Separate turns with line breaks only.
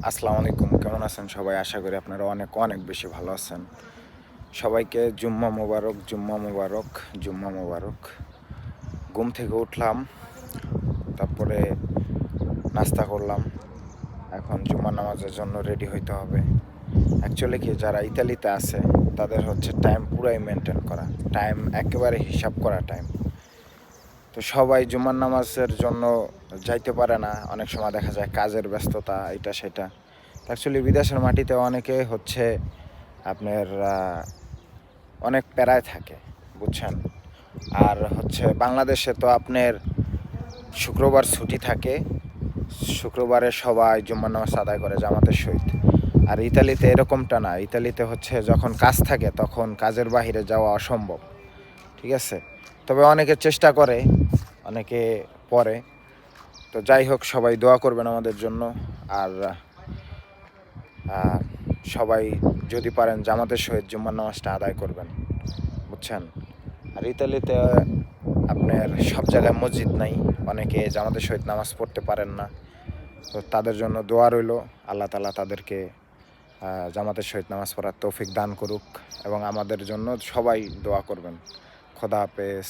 আসসালামু আলাইকুম, কেমন আছেন সবাই? আশা করি আপনারা অনেক অনেক বেশি ভালো আছেন। সবাইকে জুম্মা মোবারক, জুম্মা মোবারক, জুম্মা মোবারক। ঘুম থেকে উঠলাম, তারপরে নাস্তা করলাম। এখন জুম্মা নামাজের জন্য রেডি হইতে হবে। অ্যাকচুয়ালি কি, যারা ইতালিতে আছে তাদের হচ্ছে টাইম পুরাই মেনটেন করা, টাইম একেবারে হিসাব করা টাইম। তো সবাই জুম্মার নামাজের জন্য যাইতে পারে না, অনেক সময় দেখা যায় কাজের ব্যস্ততা, এটা সেটা। অ্যাকচুয়ালি বিদেশের মাটিতে অনেকে হচ্ছে আপনার অনেক প্যারায় থাকে, বুঝছেন। আর হচ্ছে বাংলাদেশে তো আপনার শুক্রবার ছুটি থাকে, শুক্রবারে সবাই জুম্মার নামাজ আদায় করে জামাতের সহিত। আর ইতালিতে এরকমটা না, ইতালিতে হচ্ছে যখন কাজ থাকে তখন কাজের বাহিরে যাওয়া অসম্ভব, ঠিক আছে। তবে অনেকে চেষ্টা করে, অনেকে পড়ে। তো যাই হোক, সবাই দোয়া করবেন আমাদের জন্য। আর সবাই যদি পারেন জামাতের সহিত জুম্মার নামাজটা আদায় করবেন, বুঝছেন। আর ইতালিতে আপনার সব জায়গায় মসজিদ নাই, অনেকে জামাতের সহিত নামাজ পড়তে পারেন না। তো তাদের জন্য দোয়া রইল, আল্লাহ তাআলা তাদেরকে জামাতের সহিত নামাজ পড়ার তৌফিক দান করুক। এবং আমাদের জন্য সবাই দোয়া করবেন। খোদা হাফেজ।